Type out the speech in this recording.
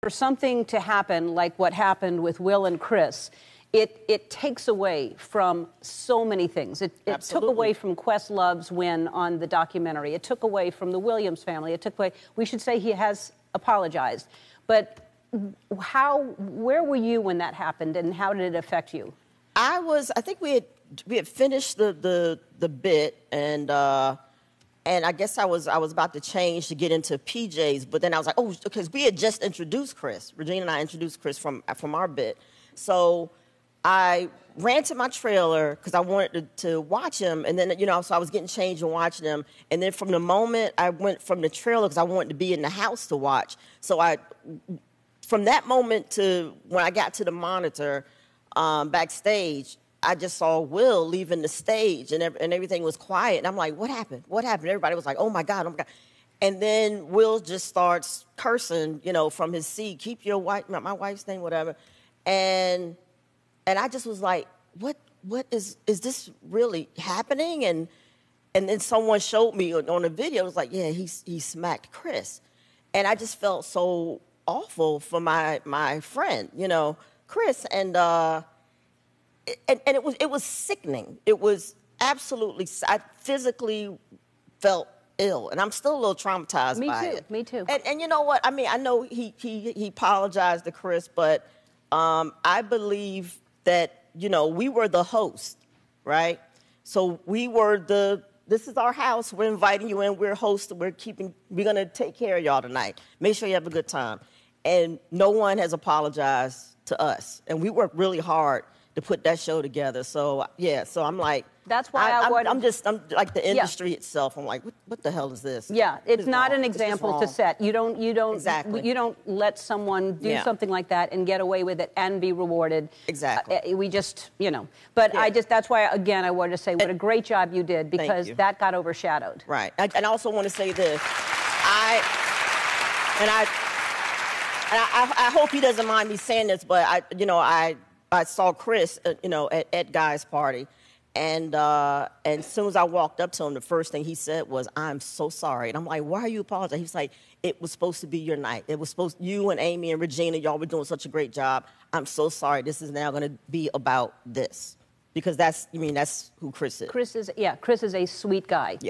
for something to happen like what happened with Will and Chris, it takes away from so many things. It took away from Questlove's win on the documentary. It took away from the Williams family. It took away, we should say he has apologized. But where were you when that happened, and how did it affect you? I think we had finished the bit, and I guess I was about to change to get into PJs, but then I was like, oh, because we had just introduced Chris. Regina and I introduced Chris from our bit. So I ran to my trailer because I wanted to watch him, and then, so I was getting changed and watching him. And then from the moment I went from the trailer, because I wanted to be in the house to watch, so from that moment to when I got to the monitor backstage, I just saw Will leaving the stage, and everything was quiet. And I'm like, what happened? What happened? Everybody was like, oh, my God, oh, my God. And then Will just starts cursing, from his seat, keep your wife, my wife's name, whatever. And I just was like, what is this really happening? And then someone showed me on the video. It was like, yeah, he smacked Chris. And I just felt so awful for my friend, Chris. And it was sickening. It was absolutely, I physically felt ill, and I'm still a little traumatized by it. Me too. And you know what? I mean, I know he apologized to Chris, but I believe that, we were the host, right? So we were this is our house. We're inviting you in. We're hosting. We're going to take care of y'all tonight. Make sure you have a good time. And no one has apologized to us. And we worked really hard to put that show together. So, yeah, so I'm like... That's why I'm like the industry itself. I'm like, what the hell is this? Yeah, it's not an example to set. You don't exactly. You don't let someone do something like that and get away with it and be rewarded. Exactly. We just, But that's why, again, I wanted to say what a great job you did, because that got overshadowed. Right. And I also want to say this. I hope he doesn't mind me saying this, but I saw Chris, at Guy's party. And as soon as I walked up to him, the first thing he said was, I'm so sorry. And I'm like, why are you apologizing? He's like, it was supposed to be your night. It was you and Amy and Regina, y'all were doing such a great job. I'm so sorry. This is now going to be about this. Because that's who Chris is. Chris is a sweet guy. Yeah.